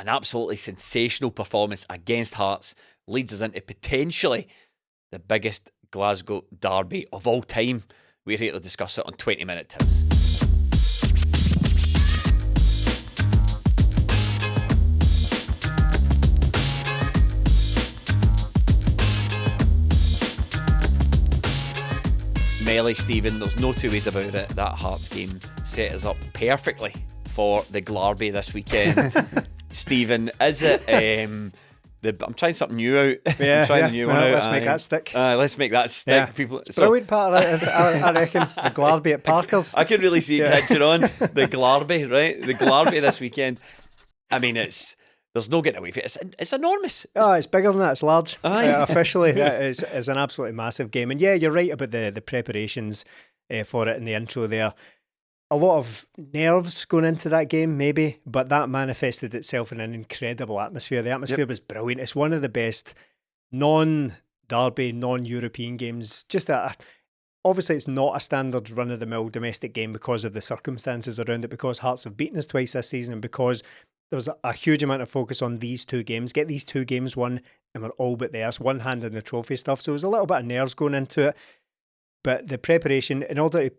an absolutely sensational performance against Hearts leads us into potentially the biggest Glasgow derby of all time. We're here to discuss it on 20 Minute Tips. Melly, Stephen, there's no two ways about it. That Hearts game set us up perfectly for the Glarby this weekend. Stephen, is it... I'm trying something new out. I'm trying a new one out. Let's make that stick. Let's make that stick. Yeah. People, it's brilliant part, I reckon. The Glarby at Parker's. I can really see it catching on. The Glarby, right? The Glarby this weekend. I mean, there's no getting away from it. It's enormous. It's bigger than that. It's large. Officially, it's an absolutely massive game. And yeah, you're right about the preparations for it in the intro there. A lot of nerves going into that game, maybe, but that manifested itself in an incredible atmosphere. The atmosphere was brilliant. It's one of the best non-derby, non-European games. Obviously, it's not a standard run-of-the-mill domestic game because of the circumstances around it, because Hearts have beaten us twice this season, and because there's a huge amount of focus on these two games. Get these two games won, and we're all but there. It's one hand in the trophy stuff. So there's a little bit of nerves going into it. But the preparation, in order to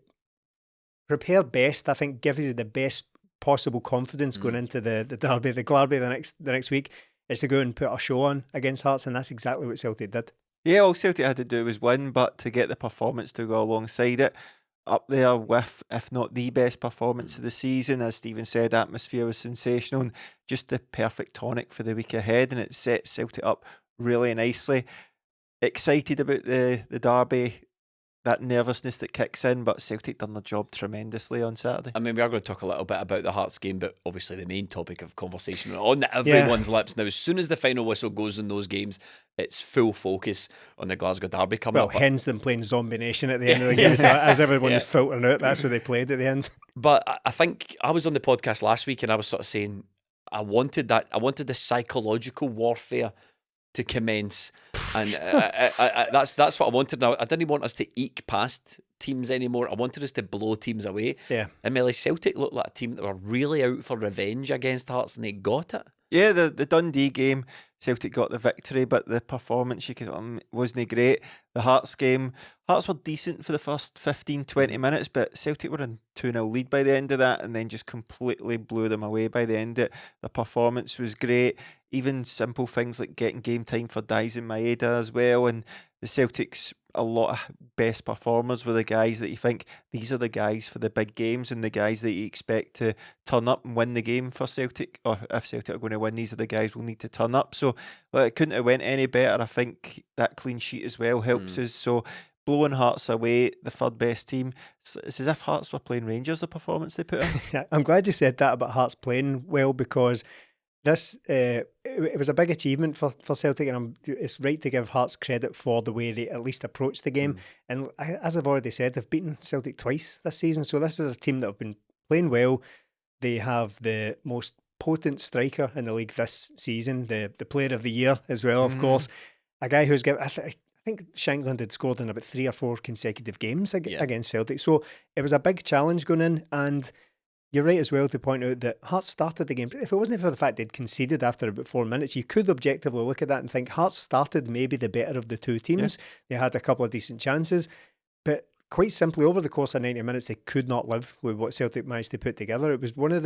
prepare best, I think, give you the best possible confidence going into the derby, the Glarby the next week, is to go and put a show on against Hearts, and that's exactly what Celtic did. Yeah, all Celtic had to do was win, but to get the performance to go alongside it, up there with, if not the best performance of the season. As Stephen said, atmosphere was sensational and just the perfect tonic for the week ahead, and it set Celtic up really nicely. Excited about the derby, that nervousness that kicks in, but Celtic done their job tremendously on Saturday. I mean, we are going to talk a little bit about the Hearts game, but obviously the main topic of conversation on everyone's lips now, as soon as the final whistle goes in those games, it's full focus on the Glasgow derby coming up. Well, hence them playing Zombie Nation at the end of the game, so as everyone was filtering out, that's what they played at the end. But I think I was on the podcast last week and I was sort of saying I wanted the psychological warfare to commence, and that's what I wanted. Now, I didn't want us to eke past teams anymore. I wanted us to blow teams away. Yeah, and Melly, Celtic looked like a team that were really out for revenge against Hearts, and they got it. Yeah, the Dundee game, Celtic got the victory, but the performance wasn't great. The Hearts game, Hearts were decent for the first 15-20 minutes, but Celtic were in 2-0 lead by the end of that, and then just completely blew them away by the end of it. The performance was great. Even simple things like getting game time for Daizen Maeda as well, and the Celtics, a lot of best performers were the guys that you think these are the guys for the big games and the guys that you expect to turn up and win the game for Celtic, or if Celtic are going to win, these are the guys we'll need to turn up. So it couldn't have went any better. I think that clean sheet as well helps us. So blowing Hearts away, the third best team, it's as if Hearts were playing Rangers, the performance they put in. I'm glad you said that about Hearts playing well, because this it was a big achievement for Celtic, and it's right to give Hearts credit for the way they at least approached the game. And as I've already said, they've beaten Celtic twice this season, so this is a team that have been playing well. They have the most potent striker in the league this season, the player of the year as well, of course. A guy who's given, I think Shankland had scored in about 3 or 4 consecutive games against Celtic, so it was a big challenge going in. And you're right as well to point out that Hearts started the game. If it wasn't for the fact they'd conceded after about 4 minutes, you could objectively look at that and think Hearts started maybe the better of the two teams. They had a couple of decent chances, but quite simply over the course of 90 minutes, they could not live with what Celtic managed to put together. It was one of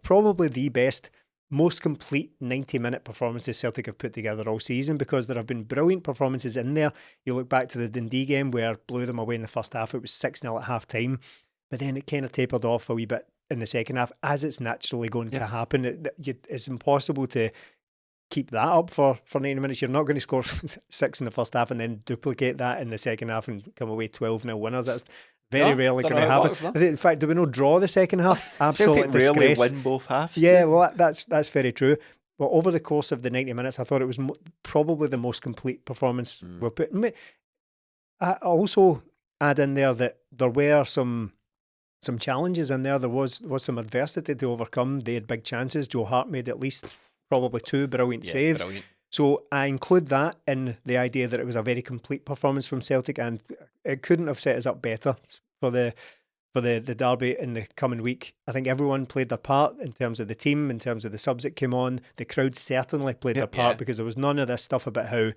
probably the best, most complete 90-minute performances Celtic have put together all season, because there have been brilliant performances in there. You look back to the Dundee game where blew them away in the first half. It was 6-0 at half-time. But then it kind of tapered off a wee bit in the second half, as it's naturally going to happen. It's impossible to keep that up for 90 minutes. You're not going to score 6 in the first half and then duplicate that in the second half and come away 12-0 winners. That's very rarely going to happen. In fact, there was no draw the second half. Absolute disgrace. Celtic rarely win both halves. Yeah, well, that's very true. But over the course of the 90 minutes, I thought it was probably the most complete performance we've put. I also add in there that there were some challenges in there. There was some adversity to overcome. They had big chances. Joe Hart made at least probably 2 brilliant saves. Brilliant. So I include that in the idea that it was a very complete performance from Celtic, and it couldn't have set us up better for the for the derby in the coming week. I think everyone played their part in terms of the team, in terms of the subs that came on. The crowd certainly played their part because there was none of this stuff about how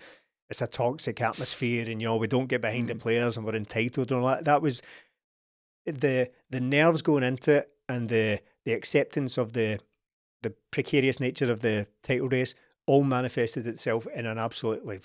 it's a toxic atmosphere and, we don't get behind the players and we're entitled and all that. That was the nerves going into it, and the acceptance of the precarious nature of the title race all manifested itself in an absolutely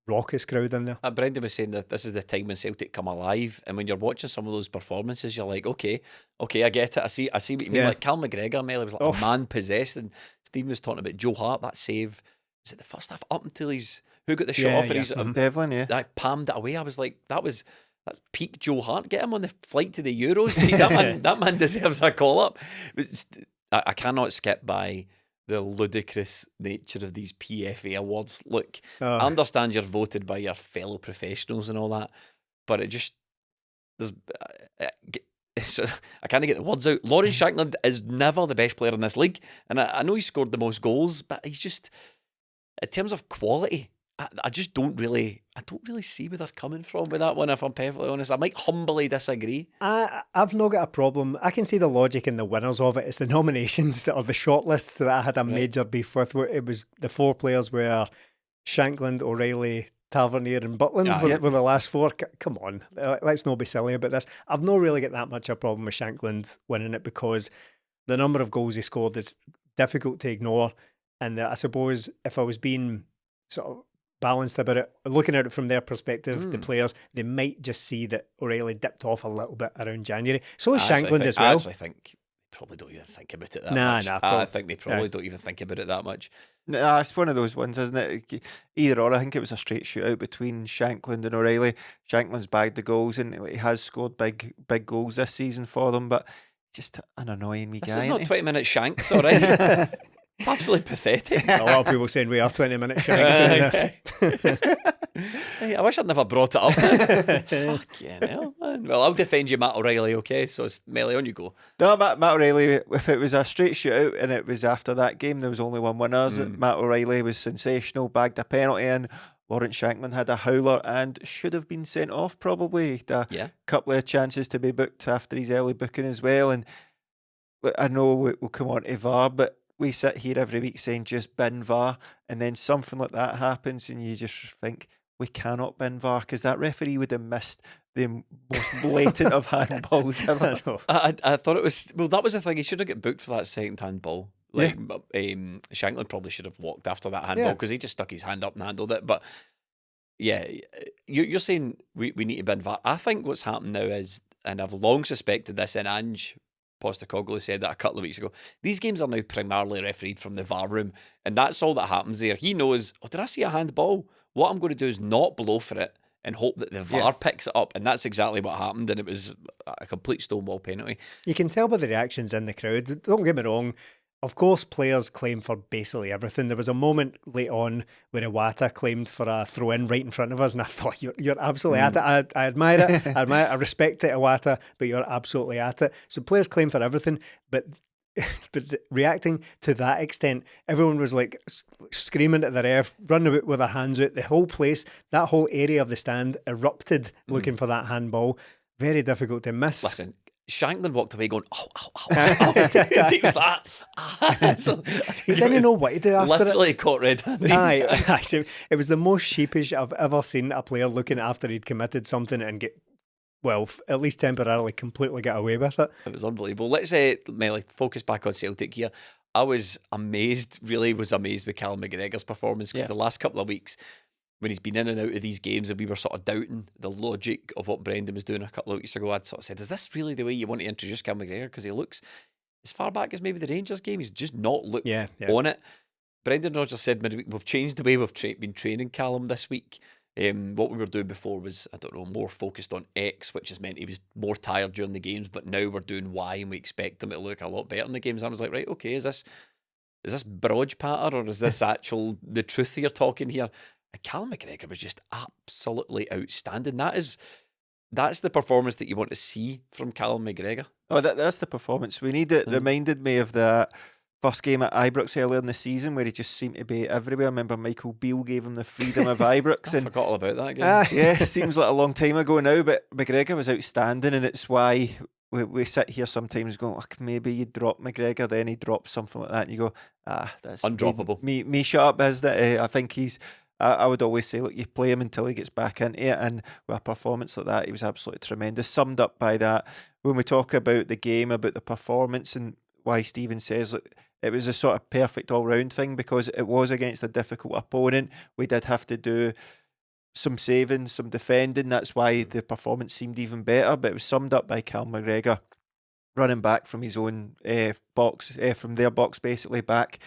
raucous crowd in there. Brendan was saying that this is the time when Celtic come alive, and when you're watching some of those performances, you're like, okay, I get it. I see what you mean. Like Callum McGregor, Melly was like a man possessed, and Stephen was talking about Joe Hart. That save was it the first half up until who got the shot off, and he's Devlin, that palmed it away. I was like, that's peak Joe Hart. Get him on the flight to the Euros. See, that man deserves a call up. I cannot skip by the ludicrous nature of these PFA awards. Look, I understand you're voted by your fellow professionals and all that, but I can't get the words out. Lawrence Shankland is never the best player in this league, and I know he scored the most goals, but he's just, in terms of quality, I don't really see where they're coming from with that one, if I'm perfectly honest. I might humbly disagree. I've not got a problem. I can see the logic in the winners of it. It's the nominations that are the shortlists that I had a major beef with. Where it was the 4 players were Shankland, O'Reilly, Tavernier and Butland were the last 4. Come on, let's not be silly about this. I've not really got that much of a problem with Shankland winning it, because the number of goals he scored is difficult to ignore. And I suppose if I was being sort of balanced about it, looking at it from their perspective, the players, they might just see that O'Reilly dipped off a little bit around January. So is Shankland as well. I actually think they probably don't even think about it that much. I think they probably don't even think about it that much. Nah, it's one of those ones, isn't it? Either or. I think it was a straight shootout between Shankland and O'Reilly. Shankland's bagged the goals, and he has scored big goals this season for them, but just an annoying wee guy. This is not 20-minute Shanks, all right? Absolutely pathetic. A lot of people saying we are 20-minute Shanks. Hey, I wish I'd never brought it up. Fucking hell, man. Well, I'll defend you, Matt O'Reilly, okay? So it's Melly, on you go. No, Matt O'Reilly, if it was a straight shootout and it was after that game, there was only one winner. Matt O'Reilly was sensational, bagged a penalty in. Lawrence Shankland had a howler and should have been sent off probably. A couple of chances to be booked after his early booking as well. And I know we'll come on to VAR, but we sit here every week saying just bin VAR, and then something like that happens and you just think, we cannot bin VAR, because that referee would have missed the most blatant of handballs ever. I thought it was, well, that was the thing, he should have got booked for that second handball. Like, Shankland probably should have walked after that handball, because he just stuck his hand up and handled it. But yeah, you're saying we need to bin VAR. I think what's happened now is, and I've long suspected this, and Ange Postecoglou said that a couple of weeks ago, these games are now primarily refereed from the VAR room, and that's all that happens there. He knows, did I see a handball? What I'm going to do is not blow for it and hope that the VAR picks it up, and that's exactly what happened, and it was a complete stonewall penalty. You can tell by the reactions in the crowd. Don't get me wrong, of course players claim for basically everything. There was a moment late on where Iwata claimed for a throw-in right in front of us, and I thought, you're absolutely at it. I admire it. I respect it, Iwata, but you're absolutely at it. So players claim for everything, but reacting to that extent, everyone was like screaming at the ref, running about with their hands out. The whole place, that whole area of the stand erupted looking for that handball. Very difficult to miss. Listen, Shankland walked away going, ow, ow, ow, ow. He was like, so, he didn't know what to do after literally it. Caught red-handed. Aye, it was the most sheepish I've ever seen a player looking after he'd committed something and get, well, at least temporarily, completely get away with it. It was unbelievable. Let's Melly, focus back on Celtic here. I was amazed with Callum McGregor's performance, because the last couple of weeks, when he's been in and out of these games and we were sort of doubting the logic of what Brendan was doing a couple of weeks ago, I'd sort of said, is this really the way you want to introduce Callum McGregor? Because he looks, as far back as maybe the Rangers game, he's just not looked on it. Brendan Rodgers said midweek, we've changed the way we've been training Callum this week. What we were doing before was, I don't know, more focused on X, which has meant he was more tired during the games, but now we're doing Y and we expect him to look a lot better in the games. I was like, right, okay, is this barrage patter, or is this actual the truth you're talking here? And Callum McGregor was just absolutely outstanding. That's the performance that you want to see from Callum McGregor. Oh, that's the performance we need. It reminded me of the first game at Ibrox earlier in the season, where he just seemed to be everywhere. I remember Michael Beale gave him the freedom of Ibrox. I forgot all about that game. Yeah, seems like a long time ago now, but McGregor was outstanding, and it's why we sit here sometimes going, like, maybe you drop McGregor, then he drops something like that, and you go, that's Undroppable. Me shut up, isn't it? I think he's. I would always say, look, you play him until he gets back into it, and with a performance like that, he was absolutely tremendous. Summed up by that, when we talk about the game, about the performance, and why Stephen says, look, it was a sort of perfect all-round thing because it was against a difficult opponent. We did have to do some saving, some defending. That's why the performance seemed even better. But it was summed up by Callum McGregor running back from his own box, from their box basically back,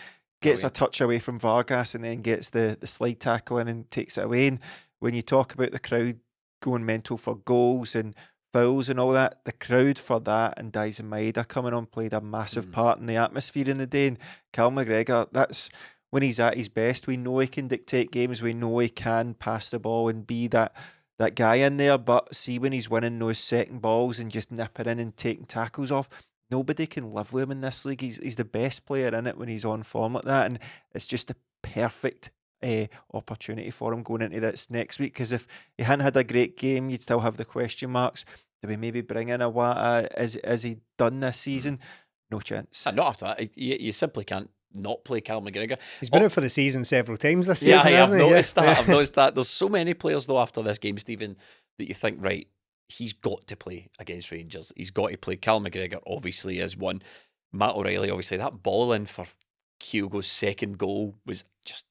gets a touch away from Vargas and then gets the slide tackle in and takes it away. And when you talk about the crowd going mental for goals and fouls and all that, the crowd for that and Dyson Maeda coming on played a massive part in the atmosphere in the day. And Callum McGregor, that's when he's at his best. We know he can dictate games. We know he can pass the ball and be that guy in there. But see, when he's winning those second balls and just nipping in and taking tackles off, nobody can live with him in this league. He's the best player in it when he's on form like that. And it's just a perfect opportunity for him going into this next week. Because if he hadn't had a great game, you'd still have the question marks. Do we maybe bring in a Wata? Is he done this season? No chance. Not after that. You simply can't not play Callum McGregor. He's been out for the season several times this season, I've hasn't he? noticed that. I've noticed that. There's so many players though after this game, Stephen, that you think, right, he's got to play against Rangers. He's got to play. Callum McGregor obviously is one. Matt O'Reilly, obviously, that ball in for Kyogo's second goal was just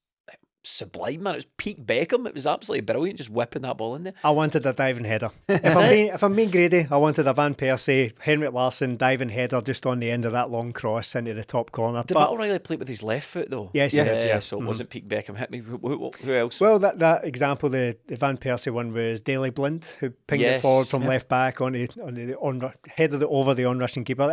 sublime, man. It was peak Beckham. It was absolutely brilliant, just whipping that ball in there. I wanted a diving header. If I'm being greedy, I wanted a Van Persie, Henrik Larsson diving header just on the end of that long cross into the top corner. Did Matt O'Reilly play with his left foot though? Yes, he did. Yeah. So it wasn't peak Beckham. Hit me. Who else? Well, that example, the Van Persie one was Daley Blind, who pinged it forward from left back headed it over the on-rushing keeper.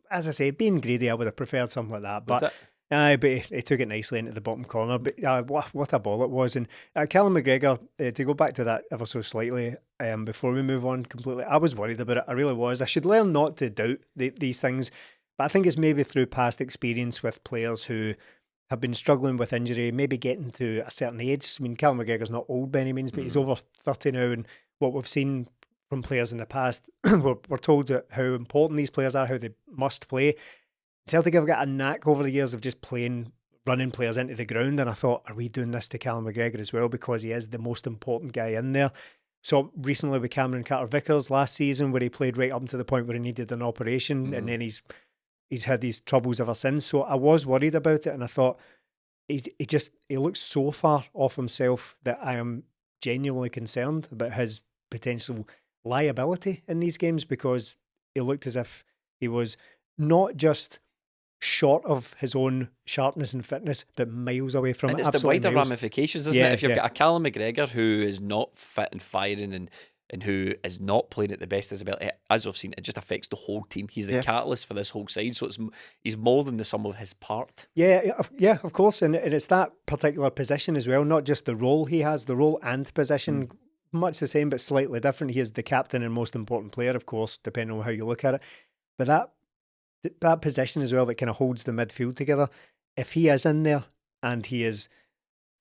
As I say, being greedy, I would have preferred something like that. But he took it nicely into the bottom corner. But what a ball it was. And Callum McGregor, to go back to that ever so slightly before we move on completely, I was worried about it. I really was. I should learn not to doubt these things. But I think it's maybe through past experience with players who have been struggling with injury, maybe getting to a certain age. I mean, Callum McGregor's not old by any means, but he's over 30 now. And what we've seen from players in the past, we're told how important these players are, how they must play. Celtic have got a knack over the years of just running players into the ground, and I thought, are we doing this to Callum McGregor as well, because he is the most important guy in there? So recently with Cameron Carter-Vickers last season, where he played right up to the point where he needed an operation, and then he's had these troubles ever since. So I was worried about it, and I thought he looks so far off himself that I am genuinely concerned about his potential liability in these games, because he looked as if he was not just short of his own sharpness and fitness, but miles away from and it. It's the wider ramifications, isn't it? If you've got a Callum McGregor who is not fit and firing and who is not playing at the best of his ability, as we've seen, it just affects the whole team. He's the catalyst for this whole side, so he's more than the sum of his part. Yeah, of course, and it's that particular position as well, not just the role he has, the role and position, much the same but slightly different. He is the captain and most important player, of course, depending on how you look at it. But that position as well that kind of holds the midfield together, if he is in there and he is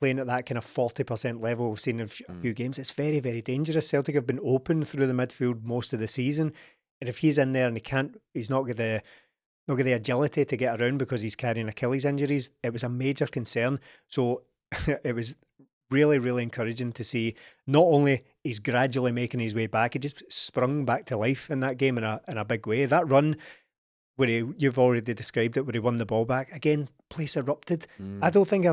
playing at that kind of 40% level we've seen in a few games, it's very, very dangerous. Celtic have been open through the midfield most of the season, and if he's in there and he's not got the agility to get around because he's carrying Achilles injuries, it was a major concern. So it was really, really encouraging to see not only he's gradually making his way back, he just sprung back to life in that game in a big way. That run where you've already described it, where he won the ball back, again, place erupted. I don't think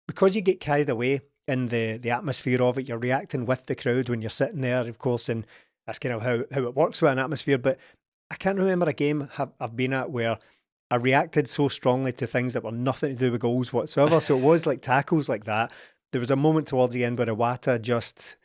because you get carried away in the atmosphere of it, you're reacting with the crowd when you're sitting there, of course, and that's kind of how it works with an atmosphere. But I can't remember a game I've been at where I reacted so strongly to things that were nothing to do with goals whatsoever. So it was like tackles like that. There was a moment towards the end where Iwata just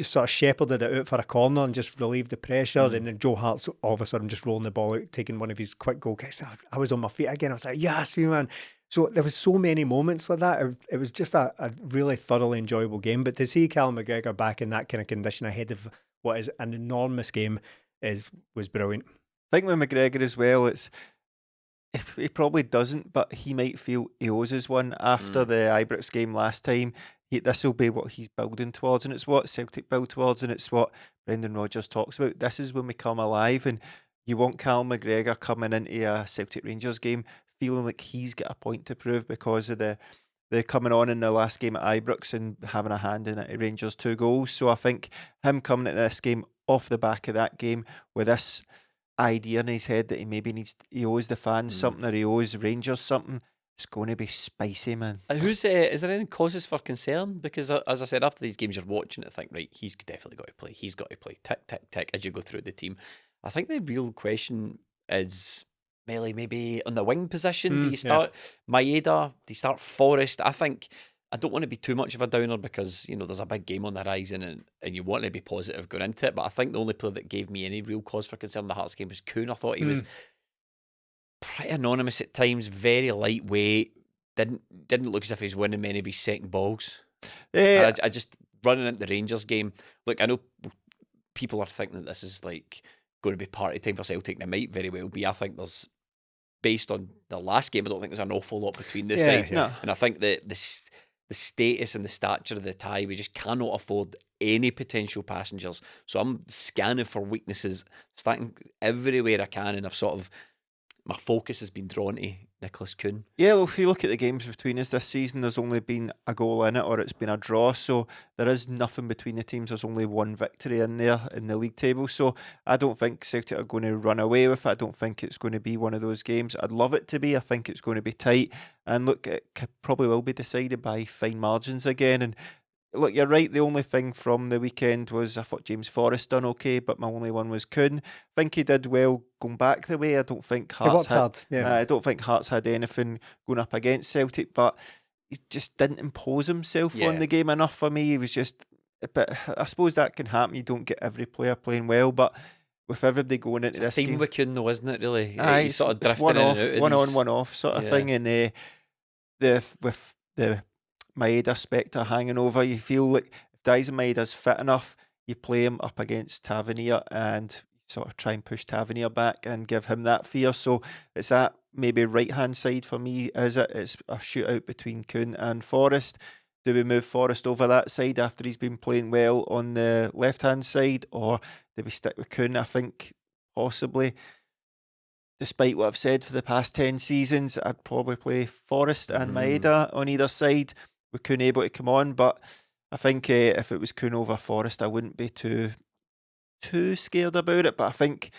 sort of shepherded it out for a corner and just relieved the pressure. And then Joe Hart's all of a sudden just rolling the ball out, taking one of his quick goal kicks. I was on my feet again. I was like, yes, man. So there was so many moments like that. It was just a really thoroughly enjoyable game. But to see Callum McGregor back in that kind of condition ahead of what is an enormous game was brilliant. I think with McGregor as well, he probably doesn't, but he might feel he owes us one after the Ibrox game last time. This will be what he's building towards, and it's what Celtic build towards, and it's what Brendan Rodgers talks about. This is when we come alive, and you want Callum McGregor coming into a Celtic Rangers game feeling like he's got a point to prove because of the coming on in the last game at Ibrox and having a hand in it, Rangers 2 goals. So I think him coming into this game off the back of that game with this idea in his head that he maybe he owes the fans something, or he owes Rangers something, it's going to be spicy, man. Is there any causes for concern? Because as I said, after these games you're watching it, think, right, he's definitely got to play. He's got to play. Tick, tick, tick, as you go through the team. I think the real question is maybe on the wing position. Do you start Maeda? Do you start Forrest? I don't want to be too much of a downer because, there's a big game on the horizon and you want to be positive going into it. But I think the only player that gave me any real cause for concern in the Hearts game was Kuhn. I thought he was pretty anonymous at times, very lightweight. Didn't look as if he was winning many of his second balls. I just running into the Rangers game. Look, I know people are thinking that this is like going to be party time for Celtic, and it might very well be. I think there's, based on the last game, I don't think there's an awful lot between the sides. No. And I think that the status and the stature of the tie, we just cannot afford any potential passengers. So I'm scanning for weaknesses, starting everywhere I can, and my focus has been drawn to Nicholas Kuhn. Yeah, well, if you look at the games between us this season, there's only been a goal in it or it's been a draw. So there is nothing between the teams. There's only one victory in there in the league table. So I don't think Celtic are going to run away with it. I don't think it's going to be one of those games. I'd love it to be. I think it's going to be tight. And look, it probably will be decided by fine margins again. And look, you're right. The only thing from the weekend was I thought James Forrest done okay, but my only one was Kuhn. I think he did well going back the way. I don't think Hearts I don't think Hearts had anything going up against Celtic, but he just didn't impose himself on the game enough for me. He was just a bit. I suppose that can happen. You don't get every player playing well, but with everybody going into this game, with Kuhn though, isn't it? Really, he's sort of drifting one in off, and out one on, one off sort of thing, and with the Maeda spectre hanging over, you feel like if Dyson Maeda's fit enough, you play him up against Tavernier and sort of try and push Tavernier back and give him that fear. So it's that maybe right-hand side for me, is it? It's a shootout between Kuhn and Forrest. Do we move Forrest over that side after he's been playing well on the left-hand side, or do we stick with Kuhn? I think possibly, despite what I've said for the past 10 seasons, I'd probably play Forrest and Maeda on either side. We couldn't able to come on, but I think if it was Kuhn over Forrest, I wouldn't be too scared about it. But I think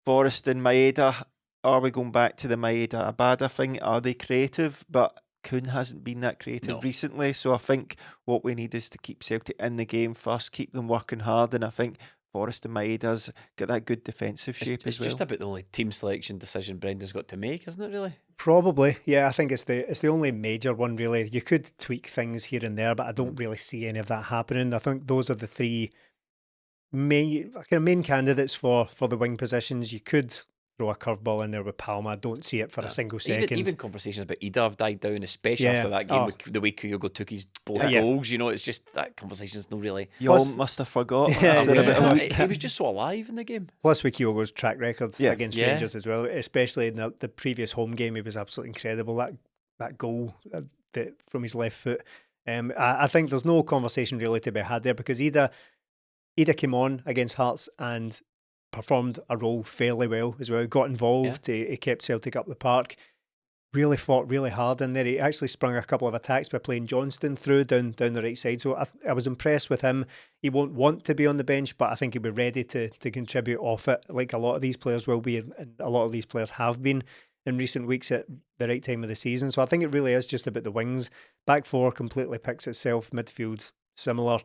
Forrest and Maeda, are we going back to the Maeda Abada thing? Are they creative? But Kuhn hasn't been that creative recently, so I think what we need is to keep Celtic in the game first, keep them working hard, and I think Forrest and Maeda's got that good defensive shape as well. It's just about the only team selection decision Brendan's got to make, isn't it, really? Probably, yeah. I think it's the only major one, really. You could tweak things here and there, but I don't really see any of that happening. I think those are the three main candidates for the wing positions. You could throw a curveball in there with Palma. I don't see it for a single second. Even conversations about Ida have died down, especially after that game with the way Kyogo took his both goals. It's just that conversation's not really. You all must have forgot. He was just so alive in the game. Plus with Kyogo's track record against Rangers as well, especially in the previous home game, he was absolutely incredible. That goal from his left foot. I think there's no conversation really to be had there because Ida came on against Hearts and performed a role fairly well as well. He got involved. He kept Celtic up the park. Really fought really hard in there. He actually sprung a couple of attacks by playing Johnston through down the right side. So I was impressed with him. He won't want to be on the bench, but I think he'll be ready to contribute off it, like a lot of these players will be, and a lot of these players have been in recent weeks at the right time of the season. So I think it really is just about the wings. Back four completely picks itself. Midfield similar.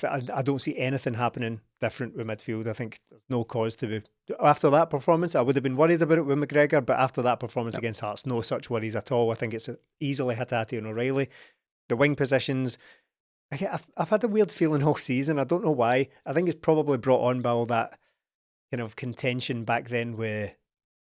I don't see anything happening different with midfield. I think there's no cause to be. After that performance, I would have been worried about it with McGregor, but after that performance against Hearts, no such worries at all. I think it's easily Hatate and O'Reilly. The wing positions, I've had a weird feeling all season. I don't know why. I think it's probably brought on by all that kind of contention back then with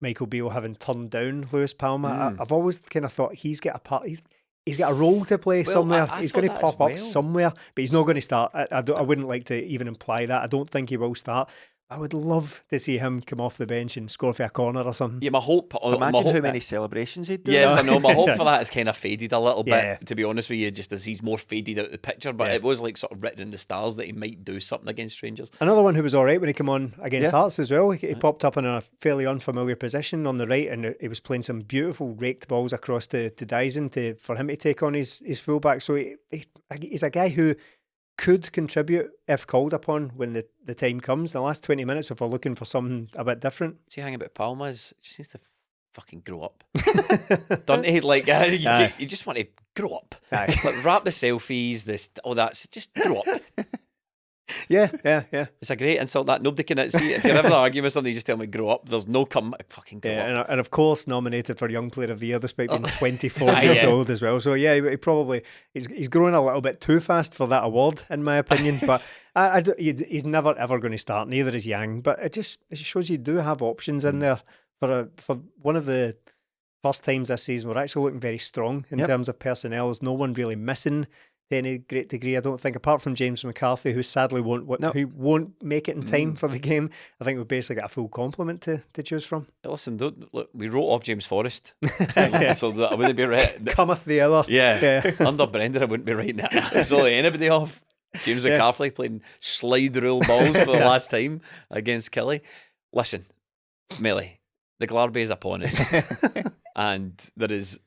Michael Beale having turned down Lewis Palma. I've always kind of thought he's got a role to play somewhere. He's going to pop up somewhere, but he's not going to start. I wouldn't like to even imply that. I don't think he will start. I would love to see him come off the bench and score for a corner or something. Yeah, my hope. Imagine my hope how many celebrations he'd do. Yes, I know. My hope for that has kind of faded a little Yeah. bit, to be honest with you, just as he's more faded out of the picture. But Yeah. it was like sort of written in the stars that he might do something against Rangers. Another one who was all right when he came on against Yeah. Hearts as well. He popped up in a fairly unfamiliar position on the right, and he was playing some beautiful raked balls across to Dyson for him to take on his fullback. So he's a guy who could contribute if called upon when the time comes. The last 20 minutes, if we're looking for something a bit different. See, hang about Palma is just needs to fucking grow up. Don't he? Like, you just want to grow up. Aye. Like, wrap the selfies, that's just grow up. Yeah. It's a great insult that nobody can see. If you're ever arguing with somebody, you just tell me grow up. There's no fucking grow up. And of course nominated for Young Player of the Year despite being 24 Aye, years yeah. old as well. So yeah, he probably he's growing a little bit too fast for that award in my opinion. But he's never ever going to start. Neither is Yang. But it just shows you do have options in there for one of the first times this season. We're actually looking very strong in terms of personnel. There's no one really missing to any great degree, I don't think, apart from James McCarthy, who sadly won't make it in time for the game. I think we've basically got a full complement to choose from. Listen, look, we wrote off James Forrest, so that I wouldn't be right. Cometh the other. Yeah. Under Brendan, I wouldn't be writing absolutely anybody off. James McCarthy playing slide rule balls for the last time against Kelly. Listen, Melly, the Glarby is upon us, and there's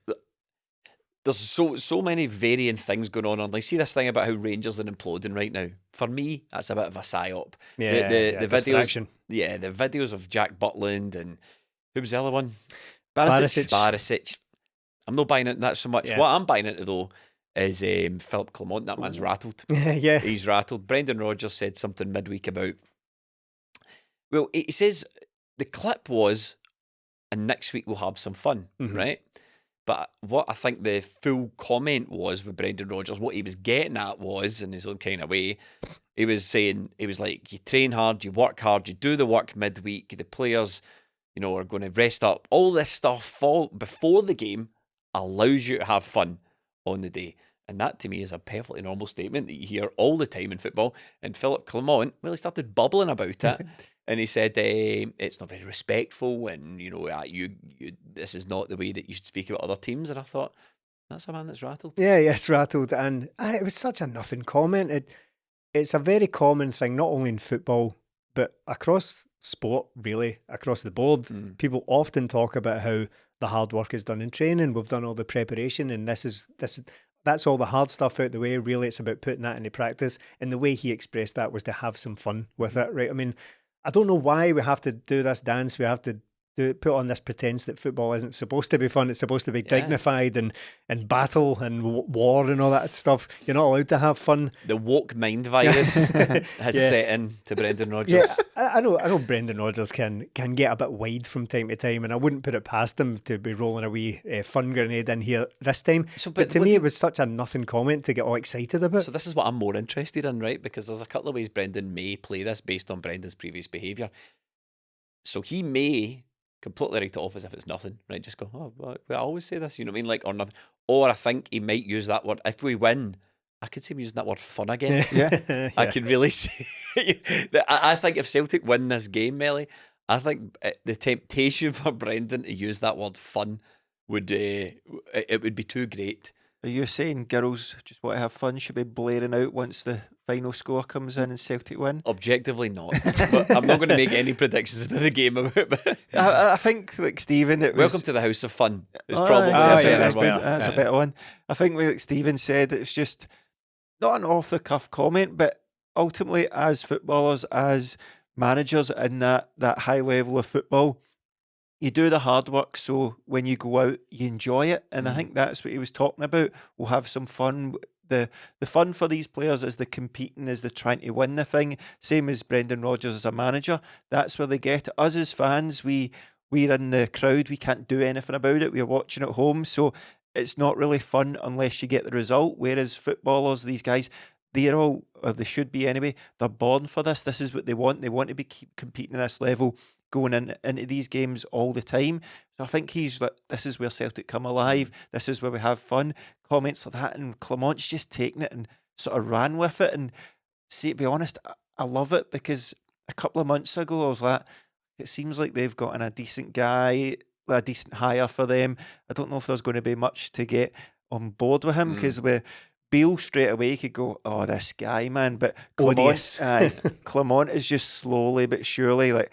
so many varying things going on. Like, see this thing about how Rangers are imploding right now. For me, that's a bit of a psyop. Yeah, the videos. distraction. Yeah, the videos of Jack Butland and who was the other one? Barisic. I'm not buying into that so much. Yeah. What I'm buying into though is Philippe Clement. That man's rattled. Yeah. He's rattled. Brendan Rodgers said something midweek about. Well, he says the clip was, and next week we'll have some fun, right? But what I think the full comment was with Brendan Rodgers, what he was getting at was, in his own kind of way, he was saying, he was like, you train hard, you work hard, you do the work midweek, the players, are going to rest up. All this stuff before the game allows you to have fun on the day. And that to me is a perfectly normal statement that you hear all the time in football. And Philippe Clement, he started bubbling about it. And he said, it's not very respectful, and this is not the way that you should speak about other teams. And I thought, that's a man that's rattled. Yeah, yes, rattled. And it was such a nothing comment. It's a very common thing, not only in football, but across sport, really, across the board. People often talk about how the hard work is done in training. We've done all the preparation, and that's all the hard stuff out the way. Really, it's about putting that into practice. And the way he expressed that was to have some fun with it, right? I mean, I don't know why we have to do this dance. We have to put on this pretense that football isn't supposed to be fun. It's supposed to be dignified and battle and war and all that stuff. You're not allowed to have fun. The woke mind virus has set in to Brendan Rodgers. Yeah, I know Brendan Rodgers can get a bit wide from time to time, and I wouldn't put it past him to be rolling a wee fun grenade in here this time. But to me, it was such a nothing comment to get all excited about. So this is what I'm more interested in, right? Because there's a couple of ways Brendan may play this based on Brendan's previous behaviour. So he may completely write it off as if it's nothing, right? Just go, well, I always say this, you know what I mean? Like, or nothing. Or I think he might use that word. If we win, I could see him using that word fun again. Yeah. I could really see. I think if Celtic win this game, Melly, I think the temptation for Brendan to use that word fun would be too great. Are you saying girls just want to have fun, should be blaring out once the final score comes in and Celtic win? Objectively not. But I'm not going to make any predictions about the game. I think, like Stephen, it was... Welcome to the House of Fun. It's probably that's a better one. I think, like Stephen said, it's just not an off-the-cuff comment, but ultimately, as footballers, as managers in that high level of football, you do the hard work, so when you go out, you enjoy it. And I think that's what he was talking about. We'll have some fun. The fun for these players is the competing, is the trying to win the thing. Same as Brendan Rodgers as a manager. That's where they get it. Us as fans, we're in the crowd. We can't do anything about it. We're watching at home. So it's not really fun unless you get the result. Whereas footballers, these guys, they're all, or they should be anyway, they're born for this. This is what they want. They want to keep competing at this level, going into these games all the time. So I think he's like, this is where Celtic come alive. This is where we have fun. Comments like that, and Clement's just taken it and sort of ran with it. And see, to be honest, I love it, because a couple of months ago, I was like, it seems like they've gotten a decent guy, a decent hire for them. I don't know if there's going to be much to get on board with him, because with Beale straight away you could go, oh, this guy, man. But Odious. Clement is just slowly but surely like,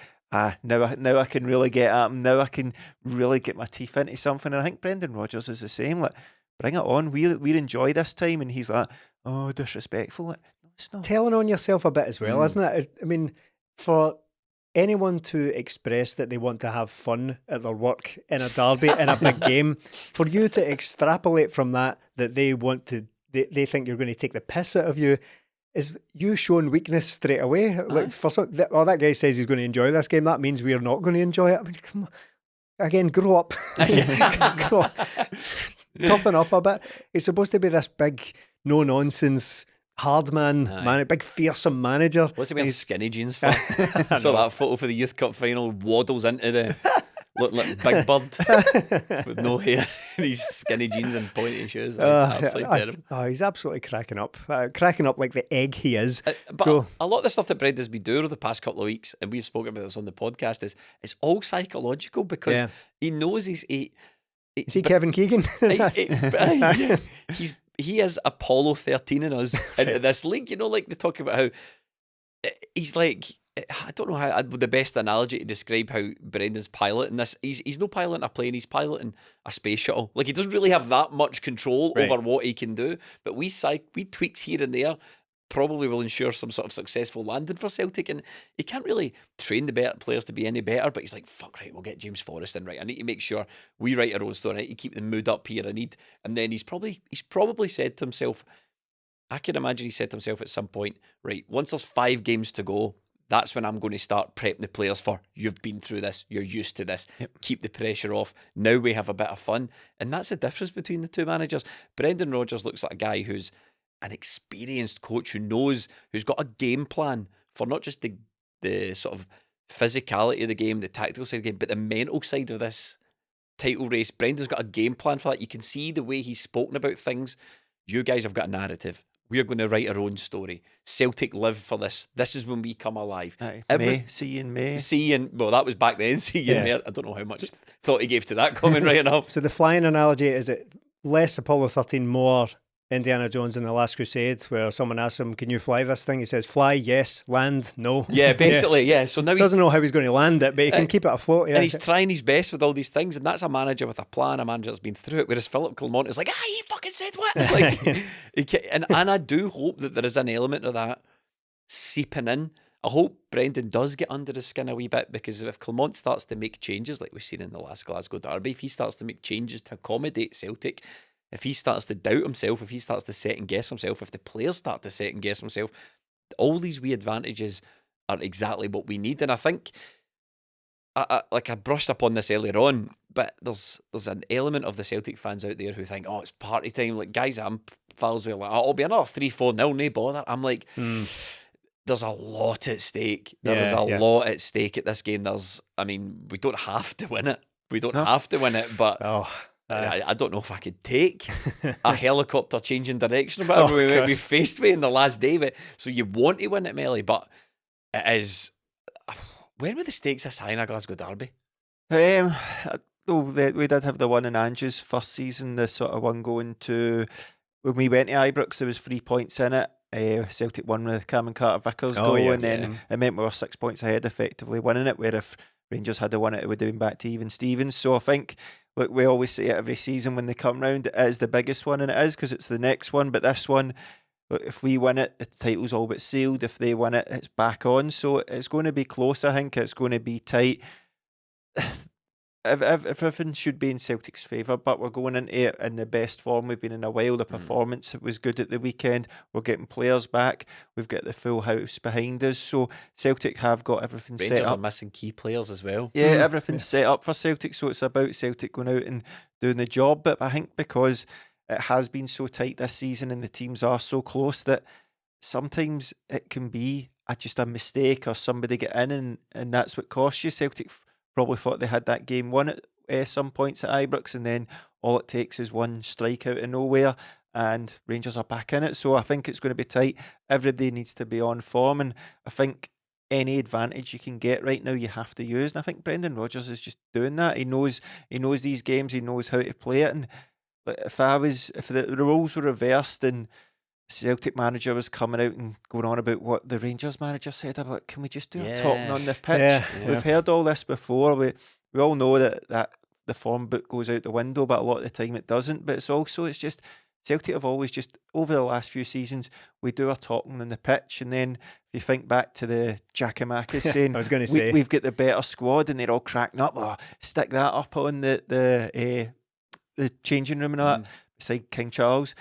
now I can really get at him. Now I can really get my teeth into something. And I think Brendan Rodgers is the same. Like, bring it on. We enjoy this time. And he's like, oh, disrespectful. Like, no, it's not. Telling on yourself a bit as well, isn't it? I mean, for anyone to express that they want to have fun at their work in a derby, in a big game, for you to extrapolate from that they want to, they think you're going to take the piss out of you, is you showing weakness straight away. Like, for that guy says he's going to enjoy this game, that means we're not going to enjoy it. I mean, come on. Again, grow up. Grow up. Toughen up a bit. It's supposed to be this big, no-nonsense, hard man, big fearsome manager. What's he wearing skinny jeans for? So that photo for the Youth Cup final, waddles into the look like Big Bird with no hair and his skinny jeans and pointy shoes. Absolutely terrible. He's absolutely cracking up like the egg he is. But a lot of the stuff that Brendan's been doing over the past couple of weeks, and we've spoken about this on the podcast, is it's all psychological, because he knows is he Kevin Keegan? He is Apollo 13 in us in this league. You know, like they talk about how he's like, I don't know how the best analogy to describe how Brendan's piloting this. He's no piloting a plane, he's piloting a space shuttle. Like, he doesn't really have that much control over what he can do, but we tweaks here and there probably will ensure some sort of successful landing for Celtic. And he can't really train the better players to be any better, but he's like, fuck, right, we'll get James Forrest in, right, I need to make sure we write our own story, I need to keep the mood up here, and then he's probably said to himself, I can imagine he said to himself at some point, right, once there's 5 games to go, that's when I'm going to start prepping the players for, you've been through this, you're used to this, keep the pressure off, now we have a bit of fun. And that's the difference between the two managers. Brendan Rodgers looks like a guy who's an experienced coach who's got a game plan for not just the sort of physicality of the game, the tactical side of the game, but the mental side of this title race. Brendan's got a game plan for that. You can see the way he's spoken about things. You guys have got a narrative. We're going to write our own story. Celtic live for this. This is when we come alive. See you in May. Well, that was back then. See you in May. I don't know how much thought he gave to that comment right now. So the flying analogy, is it less Apollo 13, more Indiana Jones in The Last Crusade, where someone asks him, can you fly this thing? He says, fly, yes. Land, no. Yeah, basically, yeah. So now he doesn't know how he's going to land it, but he can keep it afloat. Yeah. And he's trying his best with all these things, and that's a manager with a plan, a manager that's been through it, whereas Philippe Clement is like, he fucking said what? Like, and I do hope that there is an element of that seeping in. I hope Brendan does get under the skin a wee bit, because if Clement starts to make changes, like we've seen in the last Glasgow derby, if he starts to make changes to accommodate Celtic, if he starts to doubt himself, if he starts to second guess himself, if the players start to second guess himself, all these wee advantages are exactly what we need. And I think, I brushed up on this earlier on, but there's an element of the Celtic fans out there who think, oh, it's party time. Like, guys, I'm fouls with like, it'll be another 3-4-0, no bother. I'm like, there's a lot at stake. There's a lot at stake at this game. We don't have to win it. But I don't know if I could take a helicopter changing direction or whatever we faced with in the last day of it. So you want to win it, Melly, but it is. When were the stakes this high in a Glasgow derby? We did have the one in Andrew's first season, the sort of one going to, when we went to Ibrox, there was 3 points in it. Celtic won with Cameron Carter-Vickers goal, and then it meant we were 6 points ahead, effectively winning it, where if Rangers had won it, it would have been back to even Stevens. So I think, look, we always say it every season when they come round, it is the biggest one, and it is because it's the next one. But this one, look, if we win it, the title's all but sealed. If they win it, it's back on. So it's going to be close, I think. It's going to be tight. Everything should be in Celtic's favour, but we're going into it in the best form we've been in a while. The performance was good at the weekend. We're getting players back. We've got the full house behind us. So Celtic have got everything Rangers set up. Are missing key players as well. Yeah, everything's set up for Celtic. So it's about Celtic going out and doing the job. But I think because it has been so tight this season and the teams are so close, that sometimes it can be just a mistake or somebody get in and that's what costs you. Celtic probably thought they had that game won at some points at Ibrox, and then all it takes is one strike out of nowhere and Rangers are back in it. So I think it's going to be tight. Everybody needs to be on form, and I think any advantage you can get right now, you have to use. And I think Brendan Rodgers is just doing that. He knows these games. He knows how to play it. And like, if the roles were reversed and Celtic manager was coming out and going on about what the Rangers manager said, I'm like, can we just do a talking on the pitch? Yeah. We've heard all this before. We all know that the form book goes out the window, but a lot of the time it doesn't. But it's just Celtic have always just, over the last few seasons, we do our talking on the pitch. And then if you think back to the Giacomakis saying, I was going to say, we've got the better squad, and they're all cracking up, stick that up on the changing room and all that. Beside King Charles,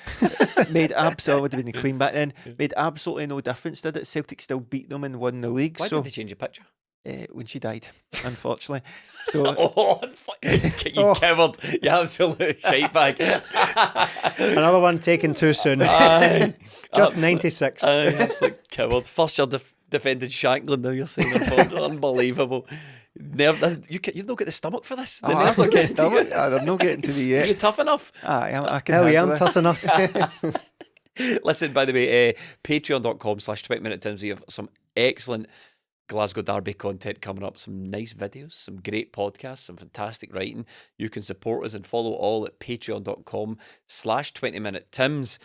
made absolutely, would have been the Queen back then, made absolutely no difference, did it? Celtic still beat them and won the league. Why did they change the picture? When she died, unfortunately. So you coward, you absolute shitebag. another one taken too soon. Just 96. Absolute coward. First you're defending Shankland, now you're saying unbelievable. You've not got the stomach for this. The nerves are getting to you. They're not getting to me yet. Are you tough enough? I can Hell yeah, handle I'm tossing us. Listen, by the way, patreon.com/20minute Tims. We have some excellent Glasgow Derby content coming up, some nice videos, some great podcasts, some fantastic writing. You can support us and follow all at patreon.com/20minute Tims.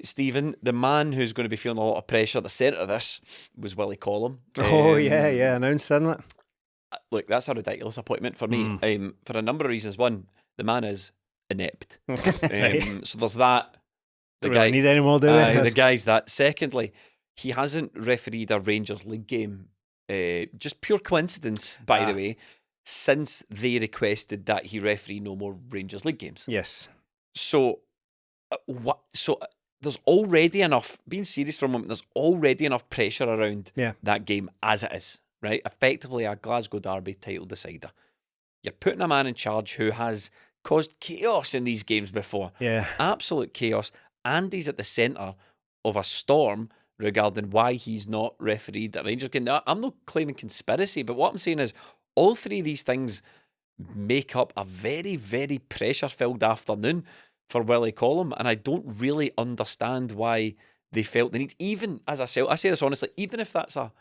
Stephen, the man who's going to be feeling a lot of pressure at the centre of this was Willie Collum. Yeah, announced, isn't it? Look, that's a ridiculous appointment for me, for a number of reasons. One, the man is inept. So there's that. Don't really need any more, do we? The guy's that. Secondly, he hasn't refereed a Rangers League game. Just pure coincidence, by the way, since they requested that he referee no more Rangers League games. Yes. So, there's already enough, being serious for a moment, there's already enough pressure around that game as it is, right? Effectively a Glasgow Derby title decider. You're putting a man in charge who has caused chaos in these games before. Yeah. Absolute chaos. And he's at the centre of a storm regarding why he's not refereed at Rangers game. Now, I'm not claiming conspiracy, but what I'm saying is all three of these things make up a very, very pressure-filled afternoon for Willie Collum, and I don't really understand why they felt the need. Even, as I say this honestly, even if that's a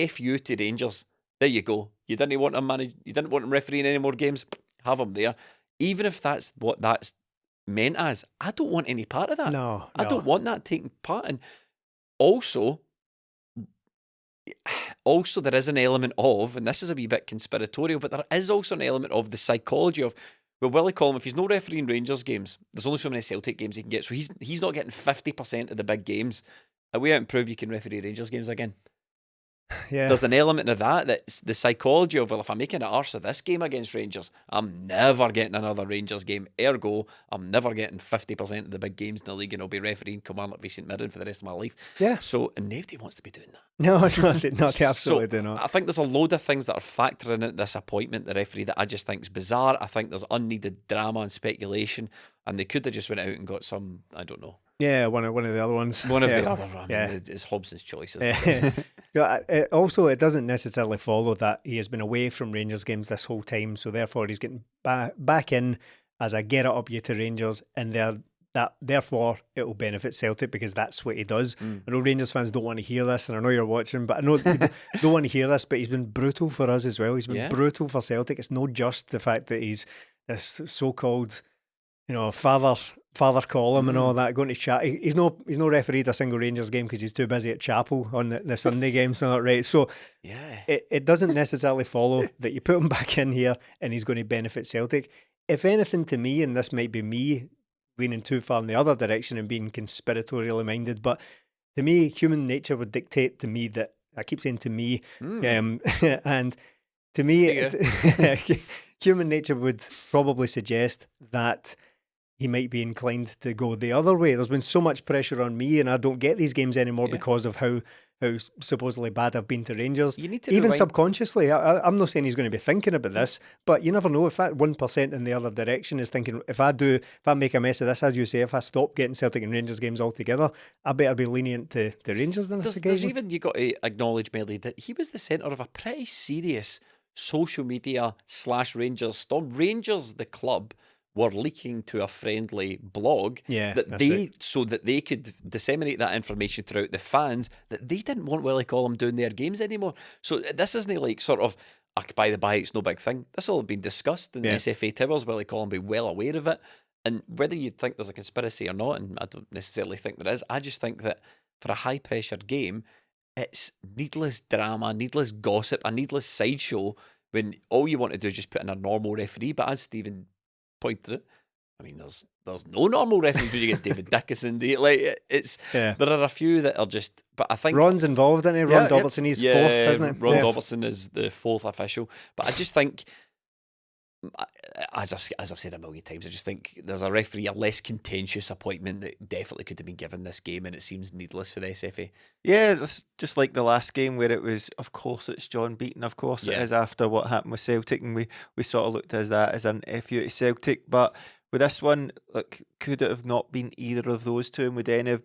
FU to Rangers, there you go. You didn't want him refereeing any more games, have him there. Even if that's what that's meant as, I don't want any part of that. No. I don't want that taking part. And also there is an element of, and this is a wee bit conspiratorial, but there is also an element of the psychology of, well, Willie Collum, if he's no refereeing Rangers games, there's only so many Celtic games he can get, so he's not getting 50% of the big games. Are we out and prove you can referee Rangers games again? Yeah. There's an element of that's the psychology of, well, if I'm making an arse of this game against Rangers, I'm never getting another Rangers game. Ergo, I'm never getting 50% of the big games in the league, and I'll be refereeing Kilmarnock v St Mirren for the rest of my life. Yeah. So, and nobody wants to be doing that. No, they absolutely do not. I think there's a load of things that are factoring into this appointment, the referee, that I just think is bizarre. I think there's unneeded drama and speculation, and they could have just went out and got some, I don't know. Yeah, one of the other ones. One of the other, I mean, it's Hobson's choice, isn't it? Also, it doesn't necessarily follow that he has been away from Rangers games this whole time, so therefore he's getting back in as a get it up you to Rangers, and therefore it will benefit Celtic because that's what he does. I know Rangers fans don't want to hear this, and I know you're watching, but I know you don't want to hear this, but he's been brutal for us as well. He's been brutal for Celtic. It's not just the fact that he's this so-called, Father Column and all that, going to chat. He's no refereed a single Rangers game because he's too busy at chapel on the Sunday games and all that, right? So it doesn't necessarily follow that you put him back in here and he's going to benefit Celtic. If anything, to me, and this might be me leaning too far in the other direction and being conspiratorially minded, but to me, human nature would dictate to me that, I keep saying to me, and to me, human nature would probably suggest that he might be inclined to go the other way. There's been so much pressure on me, and I don't get these games anymore because of how supposedly bad I've been to Rangers. You need to even subconsciously. I'm not saying he's going to be thinking about this, but you never know if that 1% in the other direction is thinking, if I make a mess of this, as you say, if I stop getting Celtic and Rangers games altogether, I better be lenient to Rangers than this occasion. There's even, you got to acknowledge, Melly, that he was the centre of a pretty serious social media /Rangers storm. Rangers, the club, were leaking to a friendly blog Yeah, that that's right. so that they could disseminate that information throughout the fans, that they didn't want Willie Collum doing their games anymore. So this isn't like sort of, by the by, it's no big thing. This all been discussed in the SFA towers. Willie Collum be well aware of it. And whether you think there's a conspiracy or not, and I don't necessarily think there is, I just think that for a high-pressure game, it's needless drama, needless gossip, a needless sideshow when all you want to do is just put in a normal referee. But as Stephen pointed out, I mean, there's no normal referee because you get David Dickinson. There are a few that are just. But I think Ron's involved, isn't he? Ron Dobertson, he's fourth, isn't he? Ron Dobertson is the fourth official. But I just think, as I've said a million times, I just think there's a referee, a less contentious appointment that definitely could have been given this game, and it seems needless for the SFA. Yeah, it's just like the last game where it was, of course it's John Beaton, of course it is after what happened with Celtic, and we sort of looked at that as an FU to Celtic. But with this one, like, could it have not been either of those two, and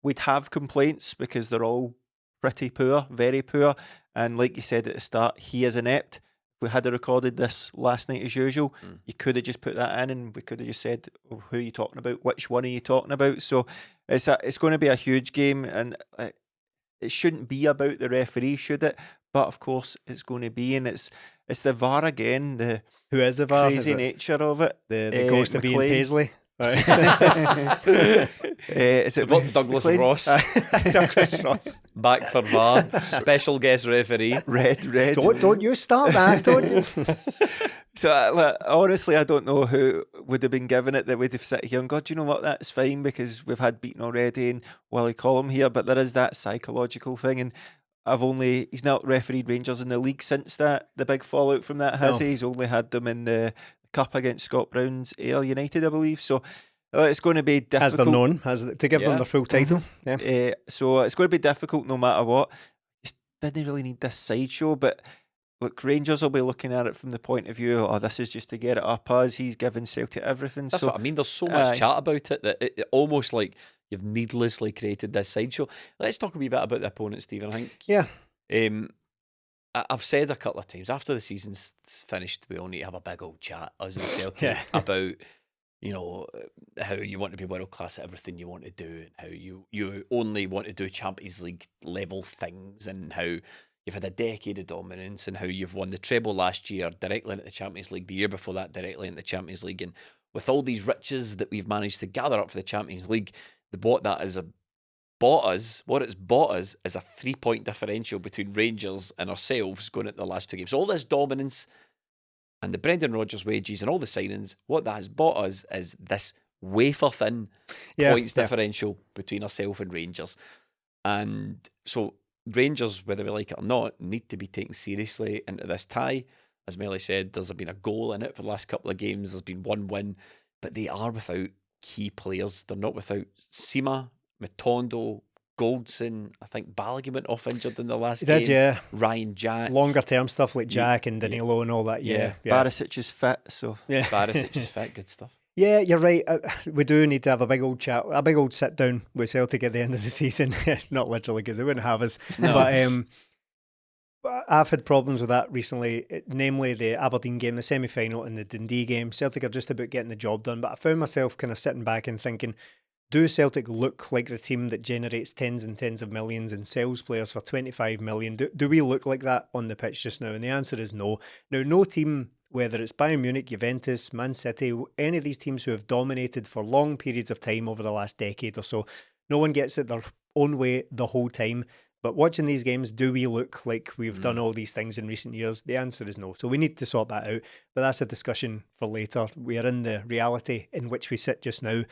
we'd have complaints because they're all pretty poor, very poor. And like you said at the start, he is inept. We had recorded this last night as usual. You could have just put that in, and we could have just said, oh, who are you talking about? Which one are you talking about? So it's going to be a huge game, and it shouldn't be about the referee, should it? But of course, it's going to be, and it's the VAR again. Who is the VAR? Crazy nature of it. The ghost of Ian Paisley. Right. Is it Douglas Ross? Douglas Ross. Back for VAR. Special guest referee. Red. Don't you start that, don't you? So honestly, I don't know who would have been given it that would have sat here and gone, do you know what, that's fine because we've had Beaton already and Willie Collum here, but there is that psychological thing, and he's not refereed Rangers in the league since the big fallout from that, has he? He's only had them in the Cup against Scott Brown's Ayr United, I believe. So it's going to be difficult. As they're known, to give them their full title. Yeah. So it's going to be difficult no matter what. Just didn't really need this sideshow, but look, Rangers will be looking at it from the point of view, this is just to get it up us. He's given Celtic everything. That's what I mean. There's so much chat about it that it almost like you've needlessly created this sideshow. Let's talk a wee bit about the opponent, Stephen. I think. Yeah. I've said a couple of times after the season's finished, we all need to have a big old chat, us and Celtic, about how you want to be world class at everything you want to do, and how you only want to do Champions League level things, and how you've had a decade of dominance, and how you've won the treble last year directly into the Champions League, the year before that directly into the Champions League, and with all these riches that we've managed to gather up for the Champions League, what it's bought us is a 3-point differential between Rangers and ourselves going into the last two games. So all this dominance and the Brendan Rodgers wages and all the signings, what that has bought us is this wafer thin points differential between ourselves and Rangers. And so Rangers, whether we like it or not, need to be taken seriously into this tie. As Melly said, there's been a goal in it for the last couple of games. There's been one win, but they are without key players. They're not without Sima, Matondo, Goldson. I think Balogun went off injured in the last game. Did, yeah. Ryan Jack. Longer term stuff like Jack and Danilo and all that. Yeah. Barisic is fit, so. Yeah. Barisic is fit, good stuff. Yeah, you're right. We do need to have a big old chat, a big old sit down with Celtic at the end of the season. Not literally, because they wouldn't have us. No. But I've had problems with that recently, namely the Aberdeen game, the semi-final, and the Dundee game. Celtic are just about getting the job done, but I found myself kind of sitting back and thinking, do Celtic look like the team that generates tens and tens of millions and sells players for 25 million? Do we look like that on the pitch just now? And the answer is no. Now, no team, whether it's Bayern Munich, Juventus, Man City, any of these teams who have dominated for long periods of time over the last decade or so, no one gets it their own way the whole time. But watching these games, do we look like we've done all these things in recent years? The answer is no. So we need to sort that out. But that's a discussion for later. We are in the reality in which we sit just now.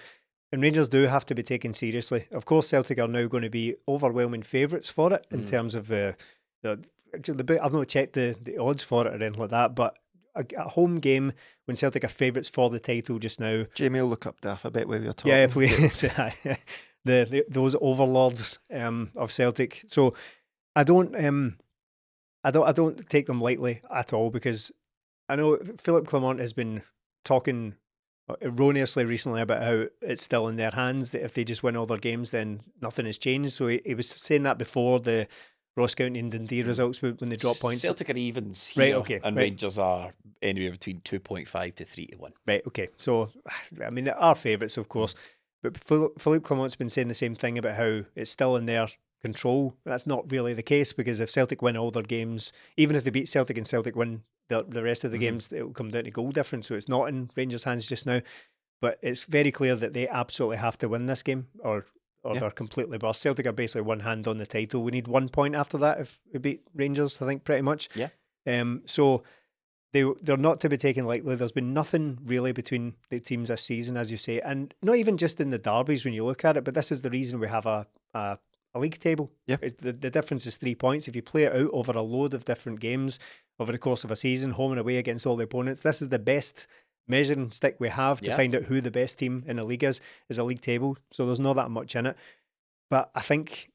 And Rangers do have to be taken seriously. Of course, Celtic are now going to be overwhelming favourites for it in terms of the I've not checked the odds for it or anything like that, but a home game when Celtic are favourites for the title just now. Jamie will look up the alphabet while you're talking. Yeah, please. Those overlords of Celtic. So I don't take them lightly at all, because I know Philippe Clement has been talking erroneously recently about how it's still in their hands, that if they just win all their games then nothing has changed. So he was saying that before the Ross County and Dundee results when they drop points? Celtic are evens here, Right, okay, and right. Rangers are anywhere between 2.5 to 3 to 1. Right, okay. So, I mean, our favourites, of course. But Philippe Clement's been saying the same thing about how it's still in their control. That's not really the case, because if Celtic win all their games, even if they beat Celtic and Celtic win the rest of the games, it will come down to goal difference. So it's not in Rangers' hands just now. But it's very clear that they absolutely have to win this game, or they're completely burst. Celtic are basically one hand on the title. We need 1 point after that if we beat Rangers, I think, pretty much. Yeah. So they're not to be taken lightly. There's been nothing really between the teams this season, as you say, and not even just in the derbies when you look at it, but this is the reason we have a league table. Yeah. The difference is 3 points. If you play it out over a load of different games over the course of a season, home and away against all the opponents, this is the best measuring stick we have to find out who the best team in the league is a league table. So there's not that much in it. But I think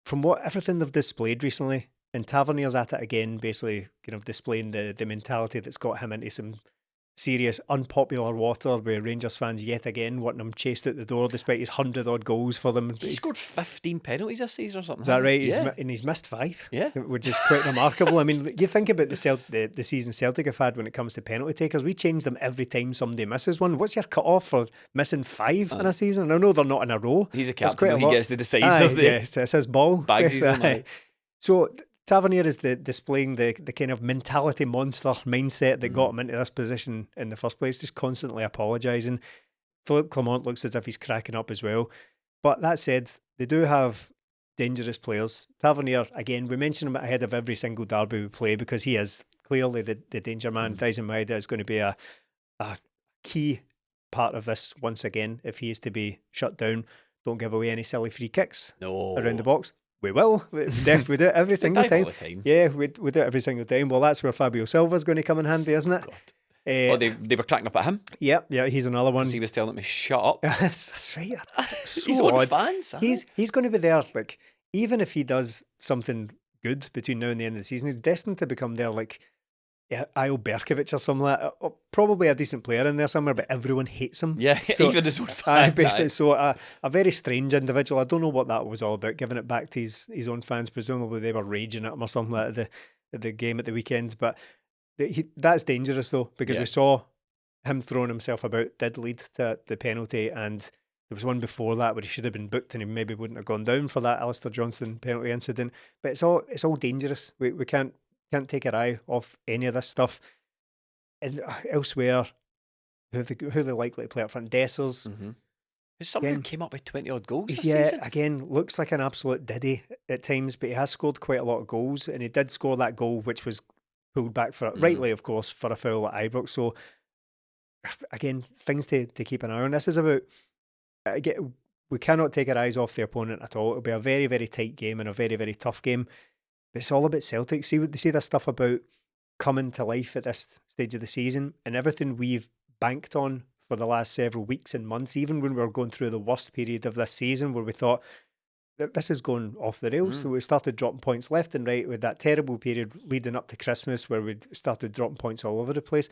from everything they've displayed recently, and Tavernier's at it again, basically kind of displaying the mentality that's got him into some serious unpopular water with Rangers fans yet again wanting him chased out the door despite his 100-odd goals for them. He scored 15 penalties this season or something. Is that right? Yeah. And he's missed 5. Yeah. Which is quite remarkable. I mean, you think about the season Celtic have had when it comes to penalty takers. We change them every time somebody misses one. What's your cut-off for missing 5 in a season? I know they're not in a row. He's a captain, though. He gets to decide, doesn't he? Yeah, so it's his ball. Bags his own. So Tavernier is displaying the kind of mentality monster mindset that got him into this position in the first place, just constantly apologising. Philippe Clement looks as if he's cracking up as well. But that said, they do have dangerous players. Tavernier, again, we mention him ahead of every single derby we play because he is clearly the danger man. Dyson Maeda is going to be a key part of this once again if he is to be shut down. Don't give away any silly free kicks around the box. We will. We do it every single time. All the time. Yeah, we do it every single time. Well, that's where Fabio Silva's going to come in handy, isn't it? They were cracking up at him. Yeah, he's another one. He was telling me, shut up. That's right. That's so He's on odd. fans. He's going to be there, like, even if he does something good between now and the end of the season, he's destined to become there, like, Ayo Berkovic or something like that. Probably a decent player in there somewhere, but everyone hates him. Yeah, so, even his own fans. Basically, so a very strange individual. I don't know what that was all about, giving it back to his own fans. Presumably they were raging at him or something like that at the game at the weekend. But that's dangerous though, because we saw him throwing himself about did lead to the penalty, and there was one before that where he should have been booked and he maybe wouldn't have gone down for that Alistair Johnston penalty incident. But it's all dangerous. We can't take our eye off any of this stuff. And elsewhere, who they're likely to play up front? Dessers. Someone who came up with 20 odd goals this season. Again, looks like an absolute diddy at times, but he has scored quite a lot of goals, and he did score that goal which was pulled back for rightly, of course, for a foul at Ibrox. So again, things to keep an eye on. This is about we cannot take our eyes off the opponent at all. It'll be a very, very tight game and a very, very tough game. But it's all about Celtic. See this stuff about coming to life at this stage of the season, and everything we've banked on for the last several weeks and months, even when we were going through the worst period of this season where we thought that this is going off the rails. So we started dropping points left and right with that terrible period leading up to Christmas where we started dropping points all over the place.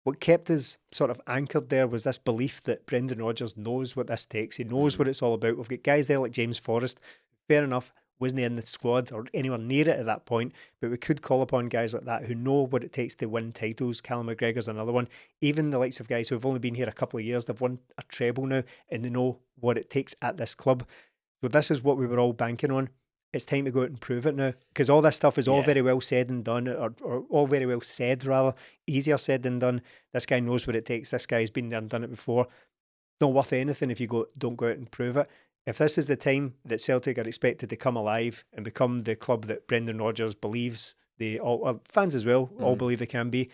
What kept us sort of anchored there was this belief that Brendan Rodgers knows what this takes. He knows what it's all about. We've got guys there like James Forrest. Fair enough, wasn't in the squad or anywhere near it at that point, but we could call upon guys like that who know what it takes to win titles. Callum McGregor's another one. Even the likes of guys who have only been here a couple of years, they've won a treble now and they know what it takes at this club. So this is what we were all banking on. It's time to go out and prove it now, because all this stuff is all very well said and done, or all very well said rather, easier said than done. This guy knows what it takes. This guy's been there and done it before. It's not worth anything if you don't go out and prove it. If this is the time that Celtic are expected to come alive and become the club that Brendan Rodgers believes fans as well all believe they can be,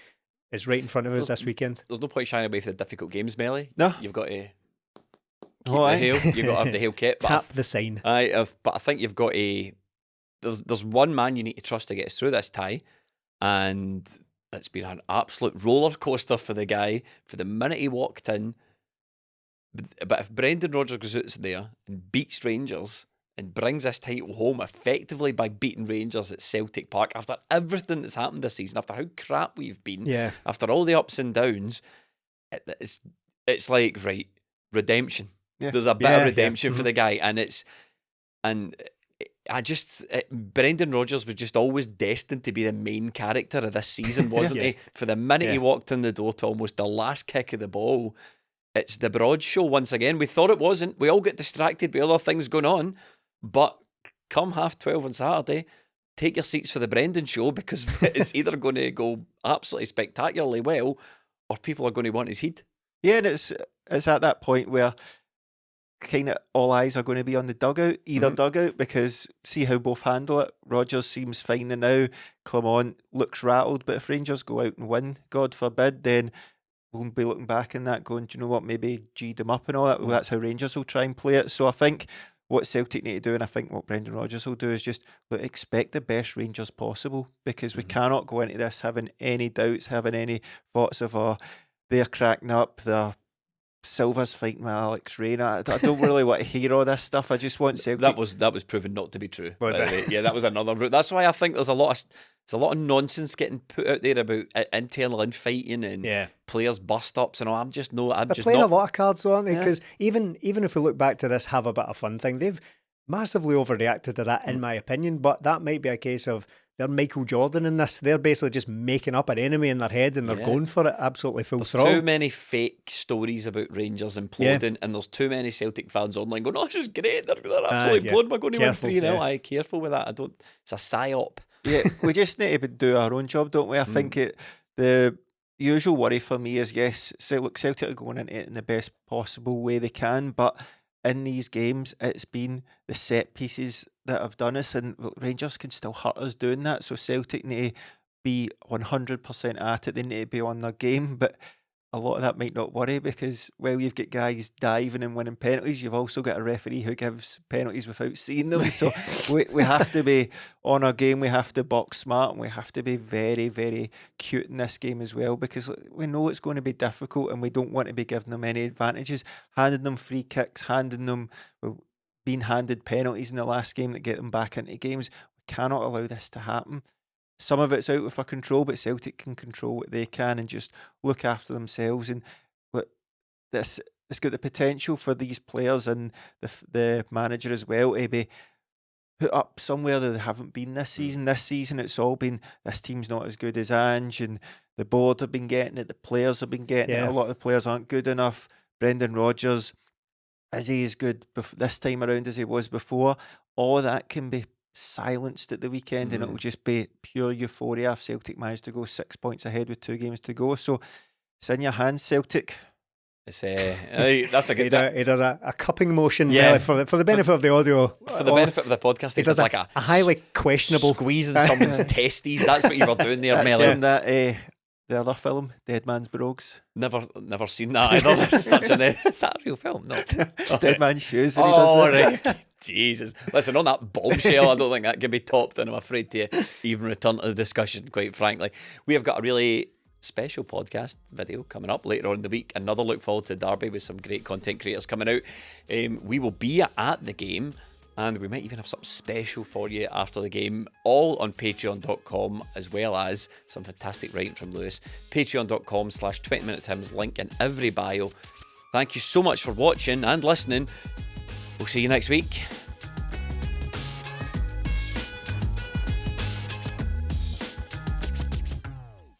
is right in front of us this weekend. There's no point shying away from the difficult games, Melly. No. You've got to keep the hail. You've got to have the hail kept. Tap the sign. But I think you've got to... There's one man you need to trust to get us through this tie, and it's been an absolute roller coaster for the guy for the minute he walked in. But if Brendan Rodgers goes out there and beats Rangers and brings this title home effectively by beating Rangers at Celtic Park after everything that's happened this season, after how crap we've been, after all the ups and downs, it's like, right, redemption. There's a bit of redemption for the guy, and Brendan Rodgers was just always destined to be the main character of this season, wasn't he? For the minute he walked in the door to almost the last kick of the ball, it's the Broad show once again. We thought it wasn't. We all get distracted by other things going on, but come 12:30 on Saturday, take your seats for the Brendan show, because it's either going to go absolutely spectacularly well, or people are going to want his heat. Yeah, and it's at that point where kind of all eyes are going to be on the dugout, dugout, because see how both handle it. Rodgers seems fine now. Clement looks rattled, but if Rangers go out and win, God forbid, then we'll be looking back in that going, do you know what, maybe G'd them up and all that. Well, that's how Rangers will try and play it. So I think what Celtic need to do, and I think what Brendan Rodgers will do, is just expect the best Rangers possible, because we cannot go into this having any doubts, having any thoughts of, they're cracking up, Silva's fighting with Alex Rayna. I don't really want to hear all this stuff. I just want Celtic. That was proven not to be true. Was it? Yeah, that was another route. That's why I think there's a lot of nonsense getting put out there about internal infighting and players bust ups and all. They're playing a lot of cards, aren't they? Because even if we look back to this have a bit of fun thing, they've massively overreacted to that, in my opinion. But that might be a case of they're Michael Jordan in this. They're basically just making up an enemy in their head, and they're going for it absolutely full throttle. There's too many fake stories about Rangers imploding, and there's too many Celtic fans online going, "Oh, this is great. They're absolutely imploding. We're going to win 3-0." Aye, careful with that. It's a psyop. Yeah, we just need to do our own job, don't we? I think the usual worry for me is, yes, Celtic are going into it in the best possible way they can, but in these games, it's been the set pieces that have done us, and Rangers can still hurt us doing that. So Celtic need to be 100% at it. They need to be on their game, but a lot of that might not worry, because while you've got guys diving and winning penalties, you've also got a referee who gives penalties without seeing them. So we have to be on our game. We have to box smart, and we have to be very, very cute in this game as well, because we know it's going to be difficult, and we don't want to be giving them any advantages, handing them free kicks, being handed penalties in the last game that get them back into games. We cannot allow this to happen. Some of it's out of our control, but Celtic can control what they can and just look after themselves. And look, it's got the potential for these players and the manager as well to be put up somewhere that they haven't been this season. This season, it's all been, this team's not as good as Ange, and the board have been getting it, the players have been getting it. A lot of the players aren't good enough. Brendan Rodgers, is he as good this time around as he was before? All of that can be silenced at the weekend, and it will just be pure euphoria if Celtic manage to go 6 points ahead with 2 games to go. So it's in your hands, Celtic. It's that's a good. He does a cupping motion, really, for the benefit of the audio, for the benefit of the podcast. He does like a highly questionable squeezing someone's testes. That's what you were doing there, Melly. That the other film, Dead Man's Brogues. Never seen that either. That's such is that a real film? No. Dead Man's Shoes when he does it. Right. Jesus. Listen, on that bombshell, I don't think that can be topped, and I'm afraid to even return to the discussion, quite frankly. We have got a really special podcast video coming up later on in the week. Another look forward to Derby with some great content creators coming out. We will be at the game, and we might even have something special for you after the game, all on patreon.com, as well as some fantastic writing from Lewis. Patreon.com/20minutetims, link in every bio. Thank you so much for watching and listening. We'll see you next week.